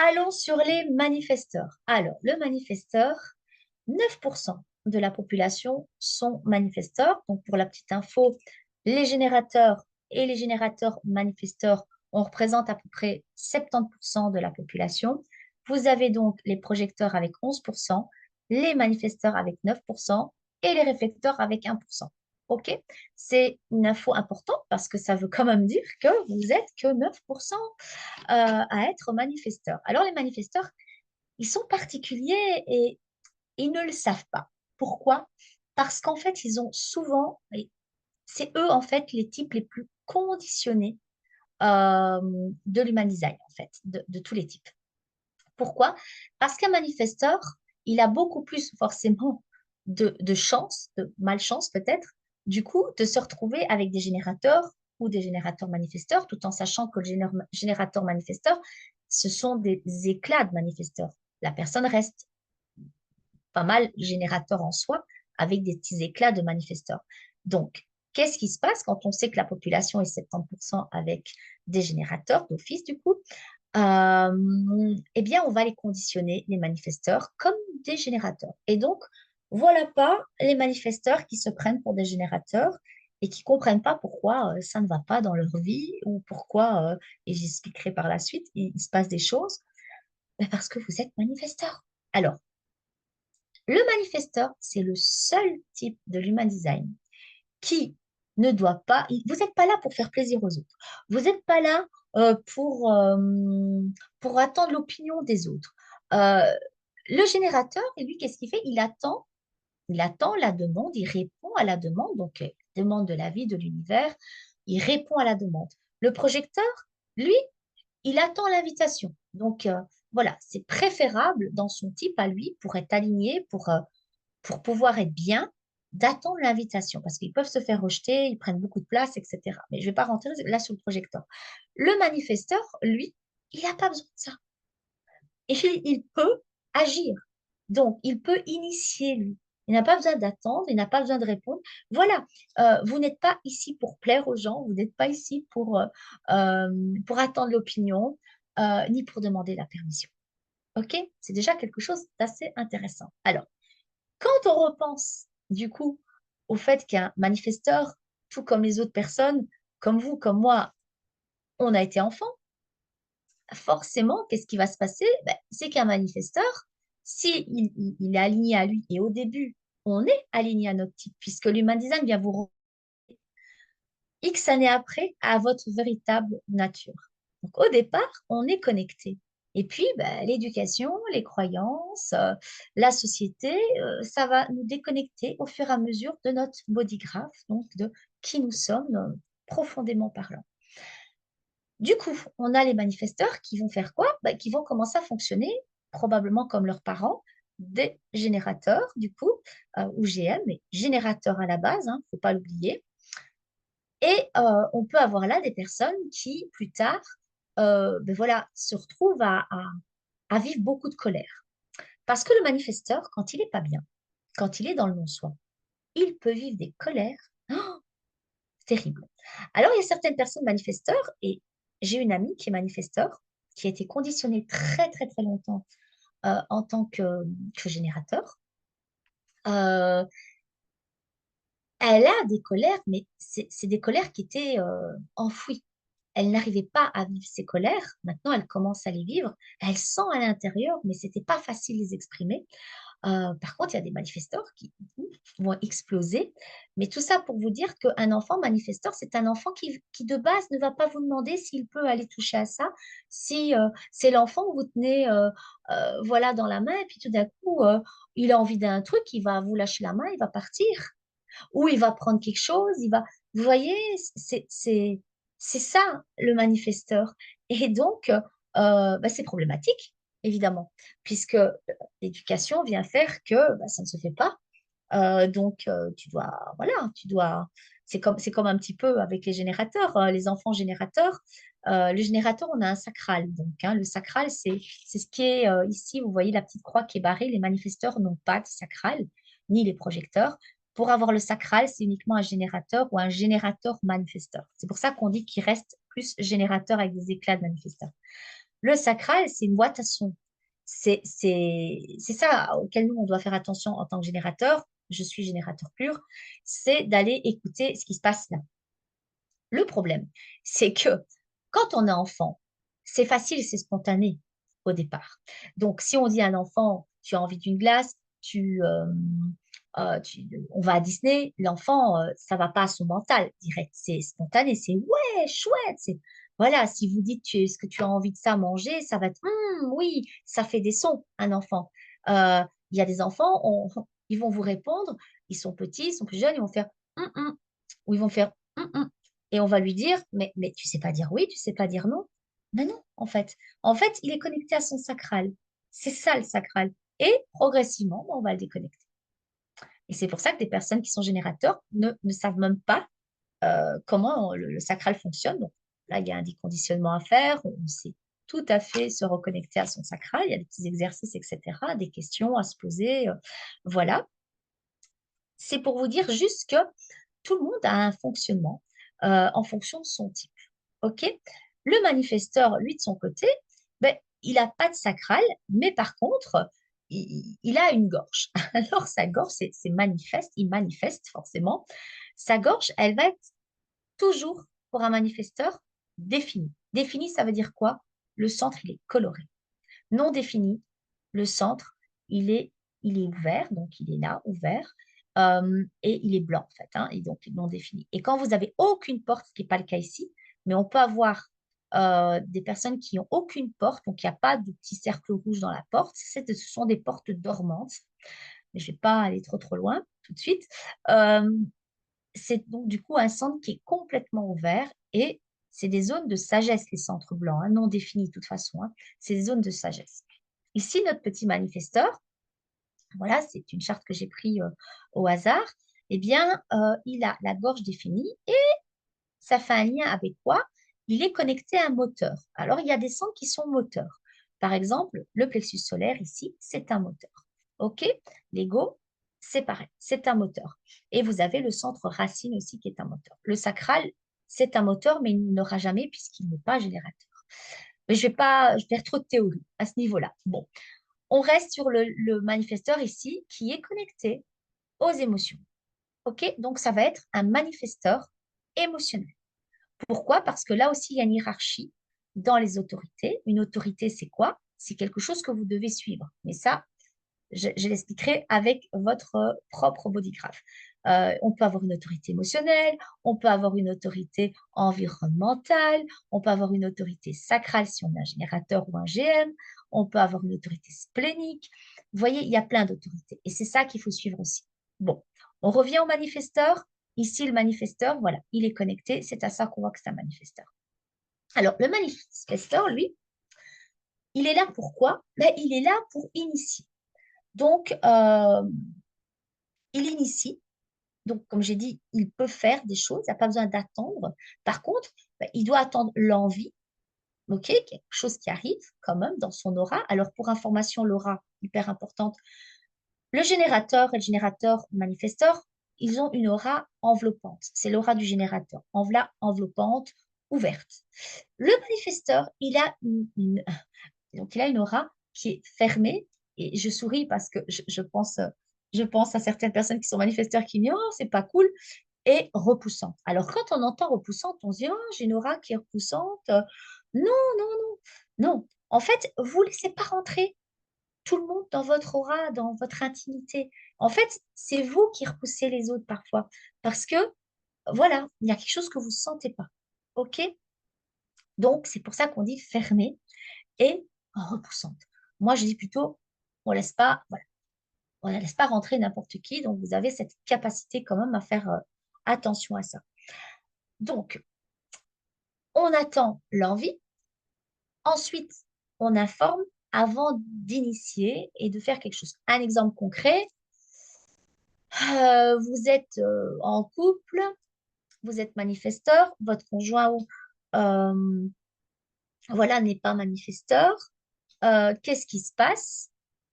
Allons sur les manifesteurs. Alors, le manifesteur, 9% de la population sont manifesteurs. Donc, pour la petite info, les générateurs et les générateurs manifesteurs, on représente à peu près 70% de la population. Vous avez donc les projecteurs avec 11%, les manifesteurs avec 9% et les réflecteurs avec 1%. OK? C'est une info importante parce que ça veut quand même dire que vous êtes que 9% à être manifesteurs. Alors, les manifesteurs, ils sont particuliers et ils ne le savent pas. Pourquoi? Parce qu'en fait, ils ont souvent, et c'est eux en fait les types les plus conditionnés euh, de l'human design, en fait, de tous les types. Pourquoi? Parce qu'un manifesteur, il a beaucoup plus forcément de chance, de malchance peut-être, du coup, de se retrouver avec des générateurs ou des générateurs manifesteurs, tout en sachant que le générateur manifesteur, ce sont des éclats de manifesteurs. La personne reste pas mal générateur en soi, avec des petits éclats de manifesteurs. Donc, qu'est-ce qui se passe quand on sait que la population est 70% avec des générateurs d'office, du coup? Eh bien, on va les conditionner, les manifesteurs, comme des générateurs. Et donc, voilà pas les manifesteurs qui se prennent pour des générateurs et qui comprennent pas pourquoi ça ne va pas dans leur vie ou pourquoi, et j'expliquerai par la suite, il se passe des choses. Ben, parce que vous êtes manifesteur. Alors, le manifesteur, c'est le seul type de l'human design qui ne doit pas, vous n'êtes pas là pour faire plaisir aux autres. Vous n'êtes pas là euh, pour, euh, pour attendre l'opinion des autres. Euh, le générateur, et lui, qu'est-ce qu'il fait? Il attend la demande, il répond à la demande, donc il demande de la vie, de l'univers, il répond à la demande. Le projecteur, lui, il attend l'invitation. Donc, voilà, c'est préférable dans son type à lui pour être aligné, pour pouvoir être bien, d'attendre l'invitation parce qu'ils peuvent se faire rejeter, ils prennent beaucoup de place, etc. Mais je ne vais pas rentrer là sur le projecteur. Le manifesteur, lui, il n'a pas besoin de ça. Et il peut agir. Donc, il peut initier, lui. Il n'a pas besoin d'attendre, il n'a pas besoin de répondre. Voilà, vous n'êtes pas ici pour plaire aux gens, vous n'êtes pas ici pour attendre l'opinion, ni pour demander la permission. OK? C'est déjà quelque chose d'assez intéressant. Alors, quand on repense, du coup, au fait qu'un manifesteur, tout comme les autres personnes, comme vous, comme moi, on a été enfant, forcément, qu'est-ce qui va se passer? Ben, c'est qu'un manifesteur, si il est aligné à lui, et au début, on est aligné à notre type, puisque l'human design vient vous X années après à votre véritable nature. Donc, au départ, on est connecté. Et puis, ben, l'éducation, les croyances, la société, ça va nous déconnecter au fur et à mesure de notre bodygraph, donc de qui nous sommes profondément parlant. Du coup, on a les manifesteurs qui vont faire quoi? Ben, qui vont commencer à fonctionner probablement comme leurs parents, des générateurs, du coup, ou GM, mais générateurs à la base, il ne faut pas l'oublier. Et on peut avoir là des personnes qui, plus tard, ben voilà, se retrouvent à vivre beaucoup de colère. Parce que le manifesteur, quand il n'est pas bien, quand il est dans le non-soi, il peut vivre des colères. Oh, terrible. Alors, il y a certaines personnes manifesteurs, et j'ai une amie qui est manifesteur, qui a été conditionnée très, très, très longtemps en tant que générateur. Euh, Elle a des colères, mais c'est des colères qui étaient enfouies. Elle n'arrivait pas à vivre ses colères. Maintenant, elle commence à les vivre. Elle sent à l'intérieur, mais c'était pas facile de les exprimer. Par contre, il y a des manifesteurs qui vont exploser. Mais tout ça pour vous dire qu'un enfant manifesteur, c'est un enfant qui, de base ne va pas vous demander s'il peut aller toucher à ça. Si c'est l'enfant que vous tenez voilà, dans la main, et puis tout d'un coup, il a envie d'un truc, il va vous lâcher la main, il va partir ou il va prendre quelque chose, il va... Vous voyez, c'est ça le manifesteur. Et donc, bah, c'est problématique, évidemment, puisque l'éducation vient faire que bah, ça ne se fait pas. Donc, tu dois, voilà, tu dois... c'est comme un petit peu avec les générateurs, les enfants générateurs. Le générateur, on a un sacral. Donc, le sacral, c'est ce qui est ici. Vous voyez la petite croix qui est barrée. Les manifesteurs n'ont pas de sacral, ni les projecteurs. Pour avoir le sacral, c'est uniquement un générateur ou un générateur manifesteur. C'est pour ça qu'on dit qu'il reste plus générateur avec des éclats de manifesteur. Le sacral, c'est une boîte à son. C'est ça auquel nous, on doit faire attention en tant que générateur. Je suis générateur pur, c'est d'aller écouter ce qui se passe là. Le problème, c'est que quand on est enfant, c'est facile, c'est spontané au départ. Donc, si on dit à un enfant, tu as envie d'une glace, on va à Disney, l'enfant, ça va pas à son mental direct. C'est spontané, c'est ouais, chouette. Voilà, si vous dites est-ce que tu as envie de ça manger, ça va être oui, ça fait des sons, un enfant. Il y a des enfants, ils vont vous répondre, ils sont petits, ils sont plus jeunes, ils vont faire ou ils vont faire et on va lui dire, mais tu sais pas dire oui, tu sais pas dire non. Mais non, en fait. En fait, il est connecté à son sacral. C'est ça le sacral. Et progressivement, on va le déconnecter. Et c'est pour ça que des personnes qui sont générateurs ne savent même pas comment le sacral fonctionne. Donc là, il y a un déconditionnement à faire. On sait tout à fait se reconnecter à son sacral. Il y a des petits exercices, etc., des questions à se poser. Voilà. C'est pour vous dire juste que tout le monde a un fonctionnement en fonction de son type. OK? Le manifesteur, lui, de son côté, ben, il n'a pas de sacral, mais par contre, il a une gorge. Alors, sa gorge, c'est manifeste, il manifeste forcément. Sa gorge, elle va être toujours, pour un manifesteur, définie. Définie, ça veut dire quoi? Le centre, il est coloré. Non défini, le centre, il est, il est ouvert, donc il est là, ouvert, et il est blanc, en fait, hein, et donc non défini. Et quand vous n'avez aucune porte, ce qui n'est pas le cas ici, mais on peut avoir des personnes qui n'ont aucune porte, donc il n'y a pas de petit cercle rouge dans la porte, ce sont des portes dormantes, mais je ne vais pas aller trop loin tout de suite. Euh, c'est donc du coup un centre qui est complètement ouvert et c'est des zones de sagesse, les centres blancs, hein, non définis de toute façon, hein, c'est des zones de sagesse. Ici, notre petit manifesteur, voilà, c'est une charte que j'ai prise au hasard, eh bien, il a la gorge définie et ça fait un lien avec quoi? Il est connecté à un moteur. Alors, il y a des centres qui sont moteurs. Par exemple, le plexus solaire ici, c'est un moteur. OK? L'ego, c'est pareil, c'est un moteur. Et vous avez le centre racine aussi qui est un moteur. Le sacral, c'est un moteur, mais il n'aura jamais puisqu'il n'est pas générateur. Mais je vais pas faire trop de théorie à ce niveau-là. Bon, on reste sur le manifesteur ici qui est connecté aux émotions. OK? Donc, ça va être un manifesteur émotionnel. Pourquoi? Parce que là aussi, il y a une hiérarchie dans les autorités. Une autorité, c'est quoi? C'est quelque chose que vous devez suivre. Mais ça, je l'expliquerai avec votre propre bodygraph. On peut avoir une autorité émotionnelle, on peut avoir une autorité environnementale, on peut avoir une autorité sacrale si on est un générateur ou un GM, on peut avoir une autorité splénique. Vous voyez, il y a plein d'autorités. Et c'est ça qu'il faut suivre aussi. Bon, on revient au manifesteur. Ici, le manifesteur, voilà, il est connecté. C'est à ça qu'on voit que c'est un manifesteur. Alors, le manifesteur, lui, il est là pour quoi? Ben, il est là pour initier. Donc, il initie. Donc, comme j'ai dit, il peut faire des choses, il n'a pas besoin d'attendre. Par contre, ben, il doit attendre l'envie, ok, quelque chose qui arrive quand même dans son aura. Alors, pour information, l'aura, hyper importante, le générateur et le générateur manifesteur, ils ont une aura enveloppante. C'est l'aura du générateur, enveloppante, ouverte. Le manifesteur, donc il a une aura qui est fermée. Et je souris parce que je pense à certaines personnes qui sont manifesteurs qui me disent, oh, c'est pas cool, et repoussante. Alors, quand on entend repoussante, on se dit, oh, j'ai une aura qui est repoussante. Non, non, non, non. En fait, vous ne laissez pas rentrer tout le monde dans votre aura, dans votre intimité. En fait, c'est vous qui repoussez les autres parfois. Parce que, voilà, il y a quelque chose que vous ne sentez pas. OK? Donc, c'est pour ça qu'on dit fermée et repoussante. Moi, je dis plutôt, on laisse pas, voilà, on ne laisse pas rentrer n'importe qui. Donc, vous avez cette capacité quand même à faire attention à ça. Donc, on attend l'envie. Ensuite, on informe avant d'initier et de faire quelque chose. Un exemple concret, vous êtes en couple, vous êtes manifesteur, votre conjoint euh, voilà, n'est pas manifesteur. Qu'est-ce qui se passe?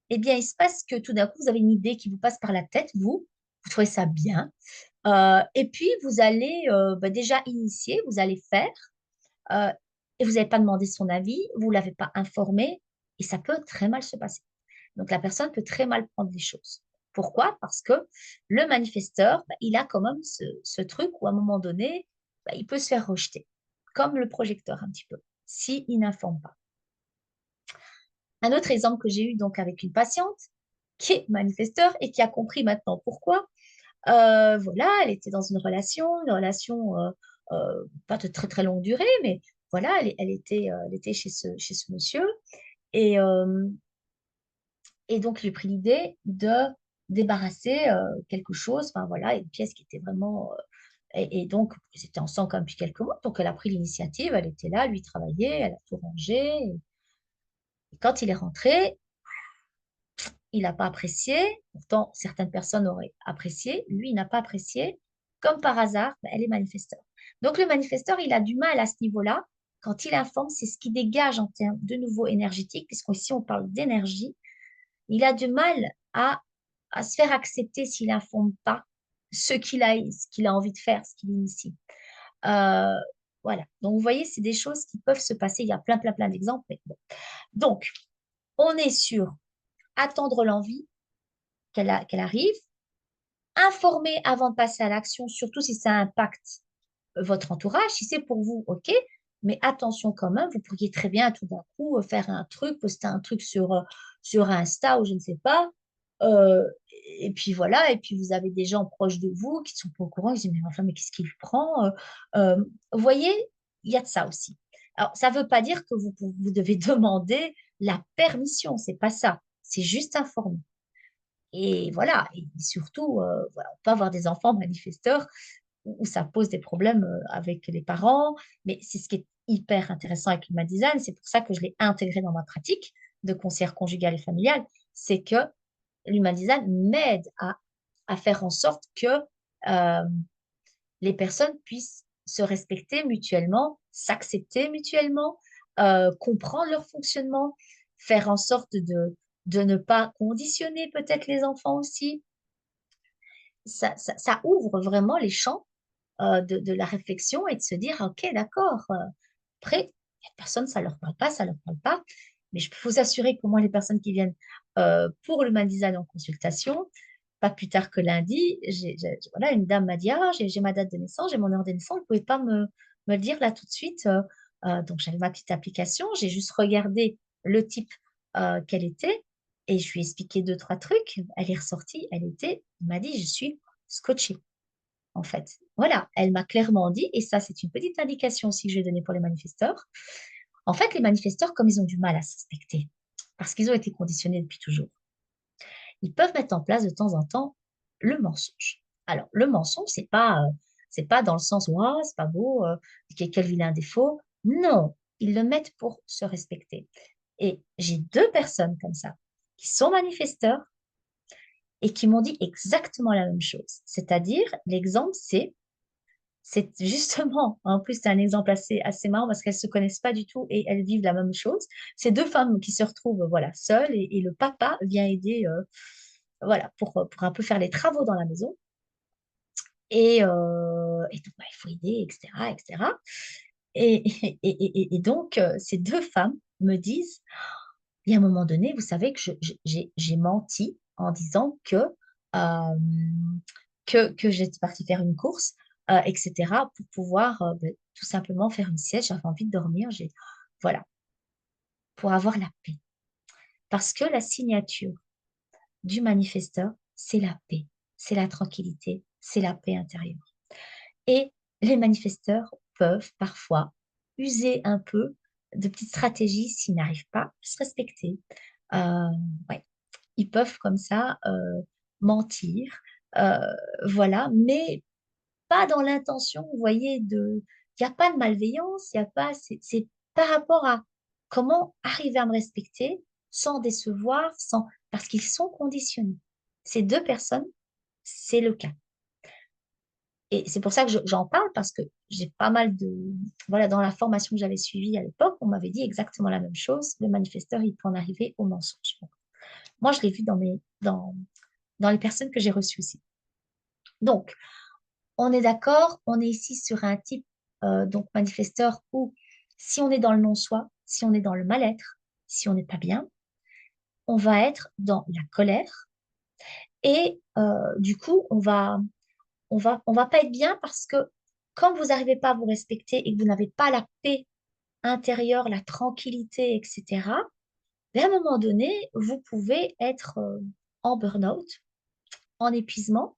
Eh bien, il se passe que tout d'un coup, vous avez une idée qui vous passe par la tête, vous trouvez ça bien. Et puis, vous allez bah, déjà initier, vous allez faire. Euh, et vous n'avez pas demandé son avis, vous ne l'avez pas informé, et ça peut très mal se passer. Donc la personne peut très mal prendre les choses. Pourquoi? Parce que le manifesteur, bah, il a quand même ce truc où à un moment donné, bah, il peut se faire rejeter, comme le projecteur un petit peu, s'il n'informe pas. Un autre exemple que j'ai eu donc avec une patiente qui est manifesteur et qui a compris maintenant pourquoi. Voilà, elle était dans une relation pas de très très longue durée, mais voilà, elle était chez ce monsieur. Et, euh, et donc, j'ai pris l'idée de débarrasser quelque chose, enfin voilà, une pièce qui était vraiment. Et donc, ils étaient ensemble quand même depuis quelques mois, donc elle a pris l'initiative, elle était là, lui travaillait, elle a tout rangé. Et quand il est rentré, il n'a pas apprécié. Pourtant, certaines personnes auraient apprécié. Lui, il n'a pas apprécié. Comme par hasard, ben, elle est manifesteur. Donc, le manifesteur, il a du mal à ce niveau-là. Quand il informe, c'est ce qui dégage en termes de nouveau énergétique, puisqu'ici, on parle d'énergie. Il a du mal à se faire accepter s'il n'informe pas ce qu'il a envie de faire, ce qu'il initie. Euh, voilà. Donc, vous voyez, c'est des choses qui peuvent se passer. Il y a plein, plein, plein d'exemples. Mais bon. Donc, on est sur attendre l'envie qu'elle arrive, informer avant de passer à l'action, surtout si ça impacte votre entourage. Si c'est pour vous, OK, mais attention quand même, vous pourriez très bien tout d'un coup faire un truc, poster un truc sur Insta ou je ne sais pas. Euh, et puis voilà, et puis vous avez des gens proches de vous qui sont pas au courant, ils disent, mais enfin, mais qu'est-ce qu'il prend? Vous voyez, il y a de ça aussi. Alors, ça ne veut pas dire que vous devez demander la permission, c'est pas ça. C'est juste informer. Et voilà, et surtout, voilà, on peut avoir des enfants manifesteurs où ça pose des problèmes avec les parents, mais c'est ce qui est hyper intéressant avec l'human design, c'est pour ça que je l'ai intégré dans ma pratique de conseillère conjugale et familiale, c'est que l'human design m'aide à faire en sorte que euh, les personnes puissent se respecter mutuellement, s'accepter mutuellement, comprendre leur fonctionnement, faire en sorte de ne pas conditionner peut-être les enfants aussi. Ça ouvre vraiment les champs de la réflexion et de se dire, OK, d'accord, après, il y a personne, ça leur parle pas, ça leur parle pas, mais je peux vous assurer que moi, les personnes qui viennent pour le human design en consultation, pas plus tard que lundi, voilà, une dame m'a dit, ah, j'ai ma date de naissance, j'ai mon heure de naissance, vous pouvez pas me le dire là tout de suite. Donc, j'avais ma petite application, j'ai juste regardé le type qu'elle était et je lui ai expliqué deux, trois trucs. Elle est ressortie, elle m'a dit, je suis scotchée en fait. Voilà, elle m'a clairement dit, et ça, c'est une petite indication aussi que je vais donner pour les manifesteurs. En fait, les manifesteurs, comme ils ont du mal à se respecter, parce qu'ils ont été conditionnés depuis toujours, ils peuvent mettre en place de temps en temps le mensonge. Alors, le mensonge, c'est pas dans le sens, waouh, c'est pas beau, quel vilain défaut. Non, ils le mettent pour se respecter. Et j'ai deux personnes comme ça qui sont manifesteurs et qui m'ont dit exactement la même chose. C'est-à-dire, l'exemple, c'est justement, en plus, c'est un exemple assez marrant parce qu'elles ne se connaissent pas du tout et elles vivent la même chose. C'est deux femmes qui se retrouvent voilà, seules et le papa vient aider voilà, pour un peu faire les travaux dans la maison. Et donc, bah, il faut aider, etc., etc. Et donc, ces deux femmes me disent, il y a un moment donné, vous savez que j'ai menti en disant euh, que j'étais partie faire une course, etc., pour pouvoir ben, tout simplement faire une sieste. J'avais envie de dormir. Voilà, pour avoir la paix. Parce que la signature du manifesteur, c'est la paix, c'est la tranquillité, c'est la paix intérieure. Et les manifesteurs peuvent parfois user un peu de petites stratégies s'ils n'arrivent pas à se respecter. Euh, ouais, ils peuvent comme ça mentir, euh, voilà, mais pas dans l'intention, vous voyez, il n'y a pas de malveillance, il y a pas, c'est par rapport à comment arriver à me respecter sans décevoir, parce qu'ils sont conditionnés. Ces deux personnes, c'est le cas. Et c'est pour ça que j'en parle, parce que j'ai pas mal de... Voilà, dans la formation que j'avais suivie à l'époque, on m'avait dit exactement la même chose. Le manifesteur, il peut en arriver au mensonge. Moi, je l'ai vu dans les personnes que j'ai reçues aussi. Donc, on est d'accord, on est ici sur un type donc manifesteur où Si on est dans le non-soi, si on est dans le mal-être, si on n'est pas bien, on va être dans la colère et du coup, on va pas être bien parce que quand vous n'arrivez pas à vous respecter et que vous n'avez pas la paix intérieure, la tranquillité, etc., ben, à un moment donné, vous pouvez être en burn-out, en épuisement.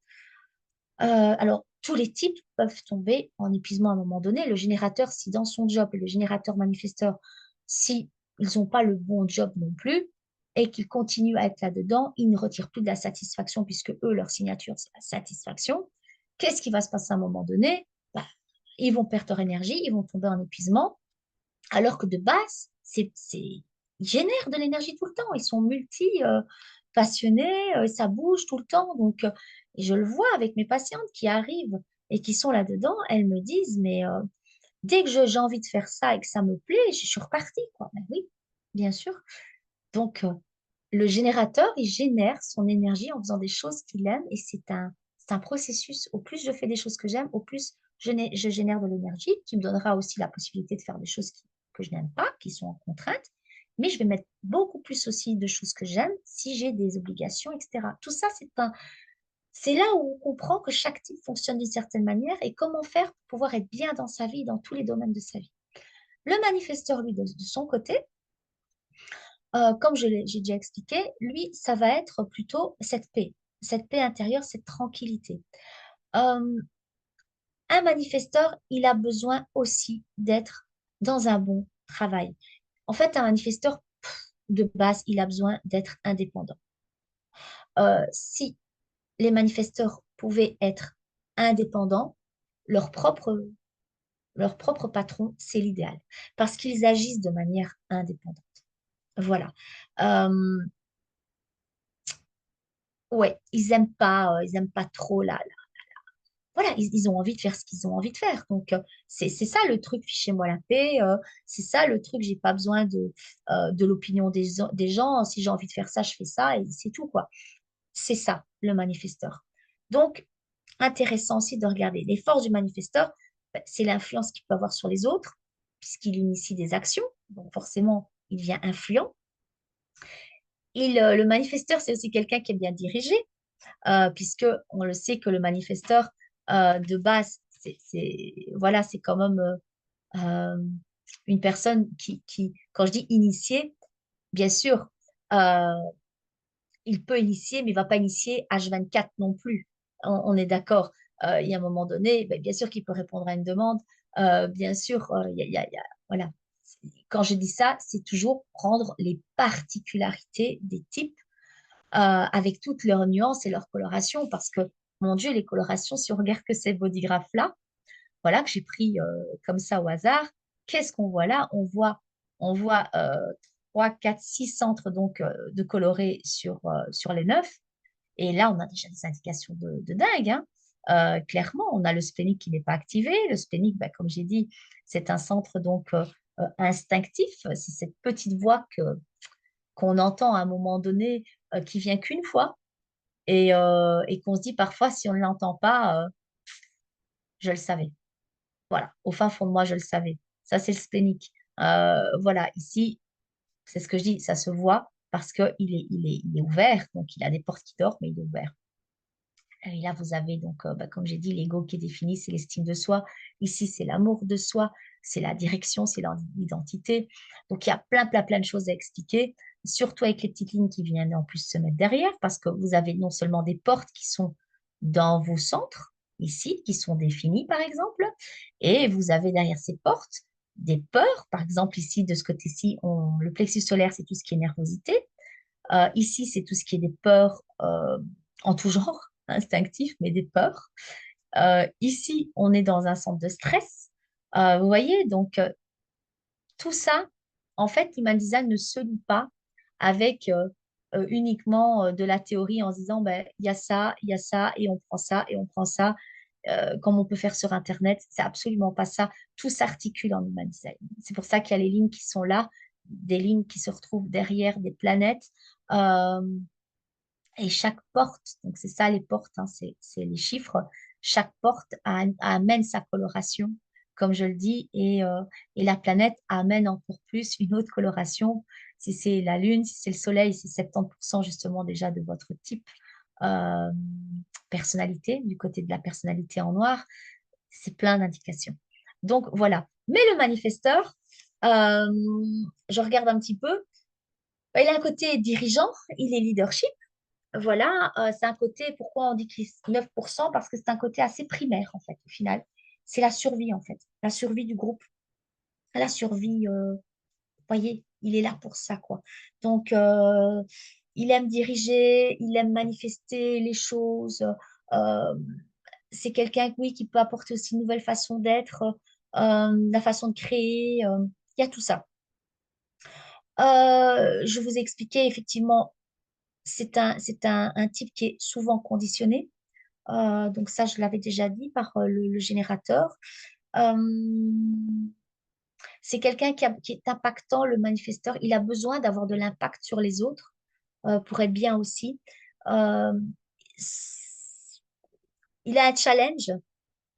Alors, tous les types peuvent tomber en épuisement à un moment donné. Le générateur, si dans son job, le générateur manifesteur, si ils n'ont pas le bon job non plus et qu'ils continuent à être là-dedans, ils ne retirent plus de la satisfaction puisque eux, leur signature, c'est la satisfaction. Qu'est-ce qui va se passer à un moment donné? Bah, ils vont perdre leur énergie, ils vont tomber en épuisement, alors que de base, ils génèrent de l'énergie tout le temps. Ils sont passionnés, ça bouge tout le temps. Donc, et je le vois avec mes patientes qui arrivent et qui sont là-dedans, elles me disent, mais dès que j'ai envie de faire ça et que ça me plaît, je suis repartie, quoi. Ben oui, bien sûr. Donc, le générateur, il génère son énergie en faisant des choses qu'il aime et c'est un processus. Au plus je fais des choses que j'aime, au plus je génère de l'énergie qui me donnera aussi la possibilité de faire des choses que je n'aime pas, qui sont en contrainte. Mais je vais mettre beaucoup plus aussi de choses que j'aime si j'ai des obligations, etc. Tout ça, c'est là où on comprend que chaque type fonctionne d'une certaine manière et comment faire pour pouvoir être bien dans sa vie, dans tous les domaines de sa vie. Le manifesteur, lui, de son côté, comme j'ai déjà expliqué, lui, ça va être plutôt cette paix intérieure, cette tranquillité. Euh, un manifesteur, il a besoin aussi d'être dans un bon travail. En fait, un manifesteur, de base, il a besoin d'être indépendant. Si les manifesteurs pouvaient être indépendants, leur propre, leur propre patron, c'est l'idéal, parce qu'ils agissent de manière indépendante. Voilà. Euh, ouais, ils aiment pas trop voilà, ils ont envie de faire ce qu'ils ont envie de faire. Donc, c'est ça le truc, fichez-moi la paix. C'est ça le truc, j'ai pas besoin de l'opinion des gens. Si j'ai envie de faire ça, je fais ça et c'est tout, quoi. C'est ça, le manifesteur. Donc, intéressant aussi de regarder les forces du manifesteur. Ben, c'est l'influence qu'il peut avoir sur les autres, puisqu'il initie des actions. Donc, forcément, il devient influent. Le manifesteur, c'est aussi quelqu'un qui est bien dirigé puisque on le sait que le manifesteur de base, voilà, c'est quand même euh, une personne quand je dis initié, bien sûr, euh, il peut initier, mais il ne va pas initier H24 non plus. On est d'accord. Il y a un moment donné, ben, bien sûr qu'il peut répondre à une demande. Bien sûr, voilà. Quand je dis ça, c'est toujours prendre les particularités des types avec toutes leurs nuances et leurs colorations, parce que, mon Dieu, les colorations, si on regarde que ces bodygraphes-là, voilà, que j'ai pris comme ça au hasard, qu'est-ce qu'on voit là? On voit 3, 4, 6 centres donc, de colorés sur les 9. Et là, on a déjà des indications de dingue, hein. Clairement, on a le splénique qui n'est pas activé. Le splénique, bah, comme j'ai dit, c'est un centre donc instinctif. C'est cette petite voix qu'on entend à un moment donné qui vient qu'une fois et qu'on se dit parfois, si on ne l'entend pas, je le savais. Voilà, au fin fond de moi, je le savais. Ça, c'est le splénique. Voilà, ici, c'est ce que je dis, ça se voit parce qu'il est ouvert, donc il a des portes qui dorment, mais il est ouvert. Et là, vous avez donc, bah, comme j'ai dit, l'ego qui est défini, c'est l'estime de soi. Ici, c'est l'amour de soi, c'est la direction, c'est l'identité. Donc, il y a plein de choses à expliquer, surtout avec les petites lignes qui viennent en plus se mettre derrière, parce que vous avez non seulement des portes qui sont dans vos centres, ici, qui sont définies, par exemple, et vous avez derrière ces portes des peurs. Par exemple, ici, de ce côté-ci, le plexus solaire, c'est tout ce qui est nervosité. Ici, c'est tout ce qui est des peurs en tout genre, instinctif, mais des peurs. Ici, on est dans un centre de stress. Vous voyez, donc tout ça, en fait, l'human design ne se lie pas avec uniquement de la théorie en se disant, ben, il y a ça, et on prend ça, et on prend ça, comme on peut faire sur Internet. C'est absolument pas ça. Tout s'articule en human design. C'est pour ça qu'il y a les lignes qui sont là, des lignes qui se retrouvent derrière des planètes. Euh, et chaque porte, donc c'est ça les portes, hein, c'est les chiffres, chaque porte amène sa coloration comme je le dis, et la planète amène encore plus une autre coloration. Si c'est la Lune, si c'est le Soleil, c'est 70% justement déjà de votre type euh, personnalité, du côté de la personnalité en noir. C'est plein d'indications. Donc voilà. Mais le manifesteur, euh, je regarde un petit peu, il a un côté dirigeant, il est leadership. Voilà, c'est un côté, pourquoi on dit qu'il est 9%? Parce que c'est un côté assez primaire, en fait, au final. C'est la survie, en fait. La survie du groupe. La survie, vous voyez, il est là pour ça, quoi. Donc, il aime diriger, il aime manifester les choses. euh, c'est quelqu'un, oui, qui peut apporter aussi une nouvelle façon d'être, la façon de créer. Il y a tout ça. Je vous ai expliqué, effectivement, un type qui est souvent conditionné. Donc ça, je l'avais déjà dit par le générateur. Euh, c'est quelqu'un qui est impactant, le manifesteur. Il a besoin d'avoir de l'impact sur les autres pour être bien aussi. Euh, il a un challenge.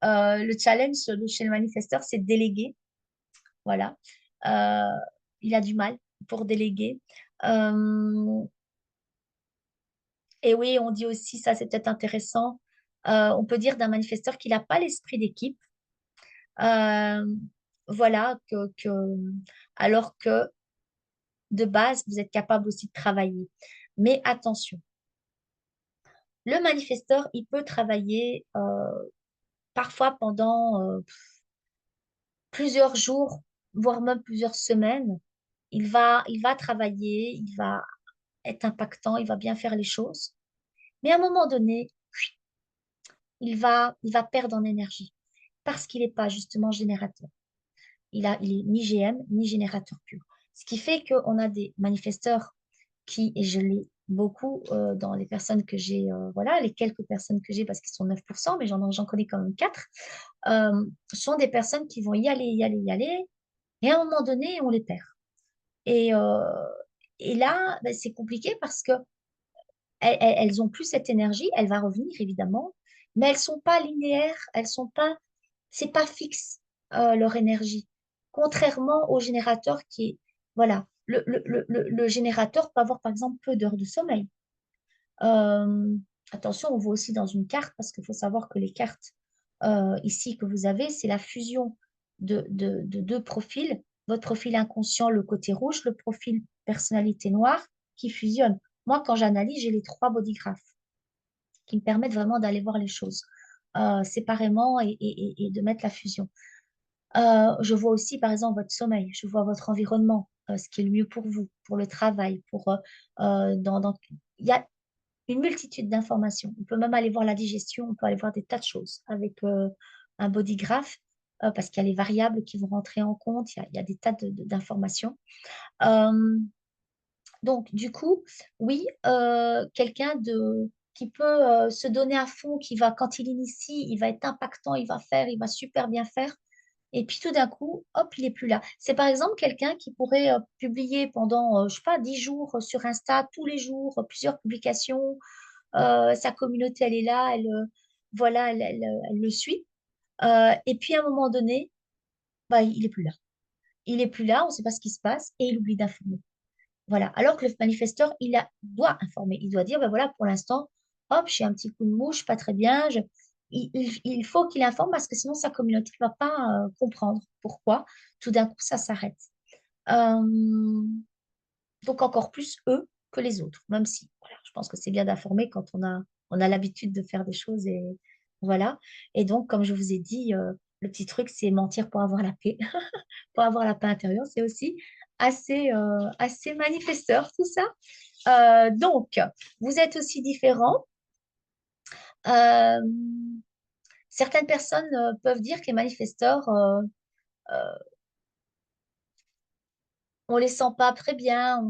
Le challenge chez le manifesteur, c'est de déléguer. Voilà. Euh, il a du mal pour déléguer. Euh, et oui, on dit aussi, ça c'est peut-être intéressant, on peut dire d'un manifesteur qu'il n'a pas l'esprit d'équipe. Euh, voilà, alors que de base, vous êtes capable aussi de travailler. Mais attention, le manifesteur, il peut travailler parfois pendant plusieurs jours, voire même plusieurs semaines. Il va travailler, il va être impactant, il va bien faire les choses. Mais à un moment donné, il va perdre en énergie parce qu'il n'est pas justement générateur. Il est ni GM ni générateur pur. Ce qui fait qu'on a des manifesteurs qui, et je l'ai beaucoup dans les personnes que j'ai, voilà, les quelques personnes que j'ai, parce qu'ils sont 9%, mais j'en connais quand même 4, sont des personnes qui vont y aller, y aller, y aller, et à un moment donné, on les perd. Et, euh, et là, ben, c'est compliqué parce que elles ont plus cette énergie, elle va revenir évidemment, mais elles sont pas linéaires, elles sont pas, c'est pas fixe leur énergie. Contrairement au générateur qui est, voilà, le générateur peut avoir par exemple peu d'heures de sommeil. Euh, attention, on voit aussi dans une carte parce qu'il faut savoir que les cartes ici que vous avez, c'est la fusion de deux profils. Votre profil inconscient, le côté rouge, le profil personnalité noire qui fusionnent. Moi, quand j'analyse, j'ai les trois bodygraphes qui me permettent vraiment d'aller voir les choses séparément et de mettre la fusion. Je vois aussi, par exemple, votre sommeil, je vois votre environnement, ce qui est le mieux pour vous, pour le travail, il y a une multitude d'informations. On peut même aller voir la digestion, on peut aller voir des tas de choses avec un bodygraph, parce qu'il y a les variables qui vont rentrer en compte, il y a des tas d'informations. Euh, donc, du coup, oui, quelqu'un qui peut se donner à fond, qui va, quand il initie, il va être impactant, il va faire, il va super bien faire. Et puis tout d'un coup, hop, il n'est plus là. C'est par exemple quelqu'un qui pourrait publier pendant, je sais pas, 10 jours sur Insta, tous les jours, plusieurs publications. Sa communauté, elle est là, voilà, elle le suit. Et puis à un moment donné, bah, il n'est plus là. Il n'est plus là, on ne sait pas ce qui se passe et il oublie d'informer. Voilà. Alors que le manifesteur, doit informer. Il doit dire, ben voilà, pour l'instant, hop, j'ai un petit coup de mouche, pas très bien. Il faut qu'il informe parce que sinon sa communauté ne va pas comprendre pourquoi tout d'un coup ça s'arrête. Euh, donc encore plus eux que les autres, même si voilà, je pense que c'est bien d'informer quand on a l'habitude de faire des choses et voilà. Et donc, comme je vous ai dit, le petit truc, c'est mentir pour avoir la paix. Pour avoir la paix intérieure, c'est aussi assez manifesteur, tout ça. Donc, vous êtes aussi différents. Euh, certaines personnes peuvent dire que les manifesteurs, euh, on les sent pas très bien,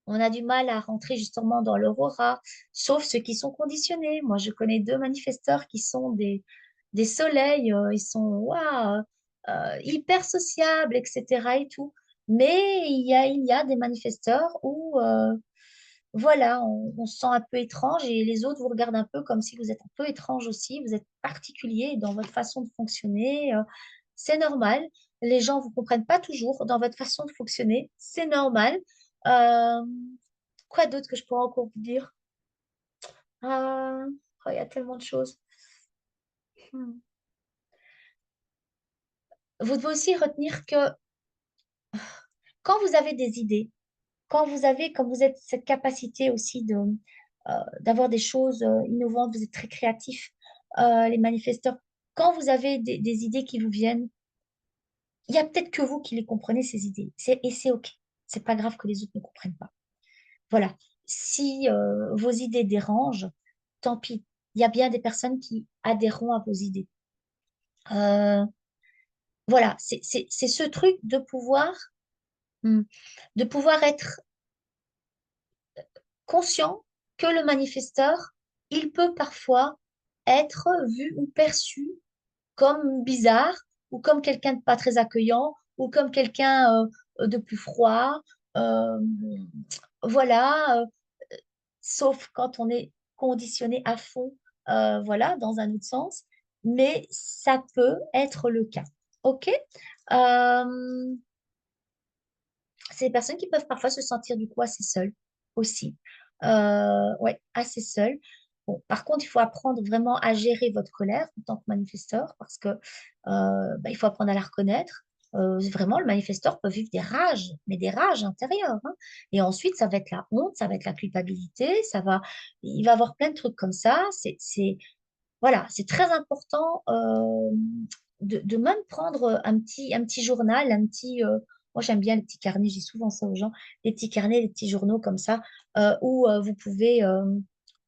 on a du mal à rentrer justement dans leur aura, sauf ceux qui sont conditionnés. Moi, je connais deux manifesteurs qui sont des soleils, ils sont waouh, hyper sociables, etc. et tout. Mais il y a des manifesteurs où voilà, on se sent un peu étrange et les autres vous regardent un peu comme si vous êtes un peu étrange aussi, vous êtes particulier dans votre façon de fonctionner. c'est normal. Les gens ne vous comprennent pas toujours dans votre façon de fonctionner, c'est normal. Euh, quoi d'autre que je pourrais encore vous dire? Oh, il y a tellement de choses. Hmm. Vous devez aussi retenir que quand vous avez des idées, quand vous êtes cette capacité aussi d'avoir des choses innovantes, vous êtes très créatifs, les manifesteurs, quand vous avez des idées qui vous viennent, il y a peut-être que vous qui les comprenez, ces idées. Et c'est OK. C'est pas grave que les autres ne comprennent pas. Voilà. Si vos idées dérangent, tant pis. Il y a bien des personnes qui adhéreront à vos idées. Euh, voilà, c'est ce truc hmm, de pouvoir être conscient que le manifesteur, il peut parfois être vu ou perçu comme bizarre ou comme quelqu'un de pas très accueillant ou comme quelqu'un de plus froid. Euh, voilà, sauf quand on est conditionné à fond, voilà, dans un autre sens, mais ça peut être le cas. OK? Euh, c'est des personnes qui peuvent parfois se sentir du coup assez seules aussi. Ouais, assez seules. Bon, par contre, il faut apprendre vraiment à gérer votre colère en tant que manifesteur parce que il faut apprendre à la reconnaître. Vraiment, le manifesteur peut vivre des rages, mais des rages intérieures, hein. Et ensuite, ça va être la honte, ça va être la culpabilité, il va avoir plein de trucs comme ça. Voilà, c'est très important de même prendre un petit journal, moi j'aime bien les petits carnets, j'ai souvent ça aux gens, les petits carnets, les petits journaux comme ça, où vous pouvez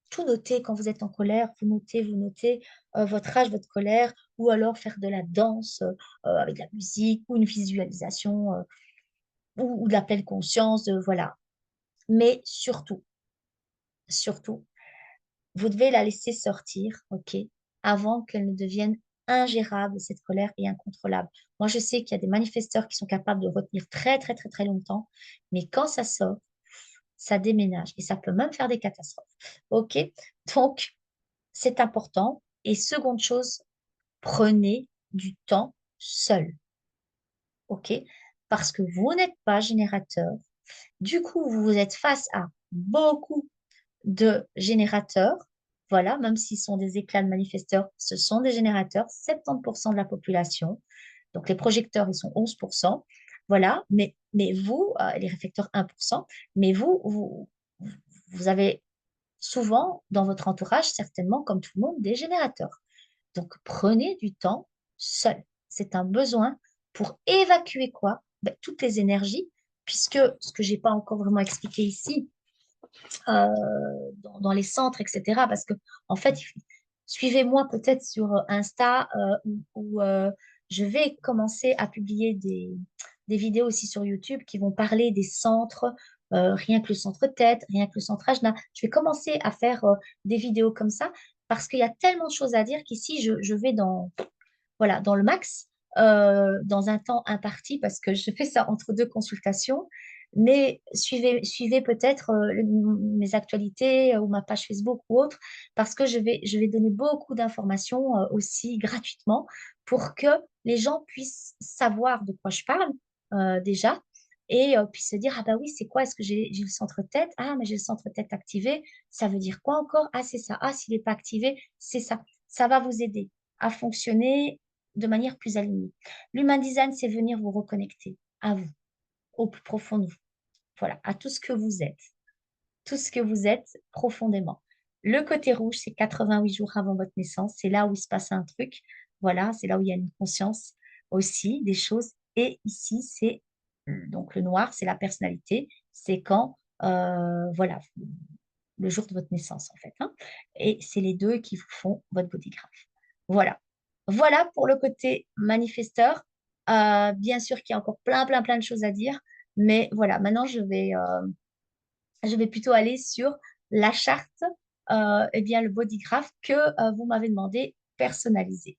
tout noter quand vous êtes en colère, vous notez votre rage, votre colère, ou alors faire de la danse avec de la musique, ou une visualisation, ou de la pleine conscience, voilà. Mais surtout, vous devez la laisser sortir, ok, avant qu'elle ne devienne ingérable, cette colère, et incontrôlable. Moi, je sais qu'il y a des manifesteurs qui sont capables de retenir très, très, très, très longtemps, mais quand ça sort, ça déménage et ça peut même faire des catastrophes. Ok? Donc, c'est important. Et seconde chose, prenez du temps seul. Ok? Parce que vous n'êtes pas générateur. Du coup, vous êtes face à beaucoup de générateurs. Voilà, même s'ils sont des éclats de manifesteurs, ce sont des générateurs, 70% de la population. Donc les projecteurs, ils sont 11%. Voilà, mais vous, les réflecteurs 1%, mais vous avez souvent dans votre entourage, certainement, comme tout le monde, des générateurs. Donc prenez du temps seul. C'est un besoin pour évacuer quoi? Ben, toutes les énergies, puisque ce que j'ai pas encore vraiment expliqué ici, euh, dans les centres, etc. Parce que, en fait, suivez-moi peut-être sur Insta où je vais commencer à publier des vidéos aussi sur YouTube qui vont parler des centres, rien que le centre tête, rien que le centre Ajna. Je vais commencer à faire des vidéos comme ça parce qu'il y a tellement de choses à dire qu'ici, je vais voilà, dans le max, dans un temps imparti, parce que je fais ça entre deux consultations. Mais suivez peut-être mes actualités ou ma page Facebook ou autre, parce que je vais donner beaucoup d'informations aussi gratuitement pour que les gens puissent savoir de quoi je parle déjà et puissent se dire, ah bah oui, c'est quoi? Est-ce que j'ai le centre tête? Ah, mais j'ai le centre tête activé. Ça veut dire quoi encore? Ah, c'est ça. Ah, s'il n'est pas activé, c'est ça. Ça va vous aider à fonctionner de manière plus alignée. L'human design, c'est venir vous reconnecter à vous, au plus profond de vous. Voilà, à tout ce que vous êtes profondément. Le côté rouge, c'est 88 jours avant votre naissance. C'est là où il se passe un truc. Voilà, c'est là où il y a une conscience aussi des choses. Et ici, c'est donc le noir, c'est la personnalité. C'est quand, voilà, le jour de votre naissance, en fait, hein. Et c'est les deux qui vous font votre bodygraph. Voilà. Voilà pour le côté manifesteur. Bien sûr qu'il y a encore plein, plein, plein de choses à dire, mais voilà, maintenant je vais plutôt aller sur la charte, eh bien le bodygraph que vous m'avez demandé personnalisé.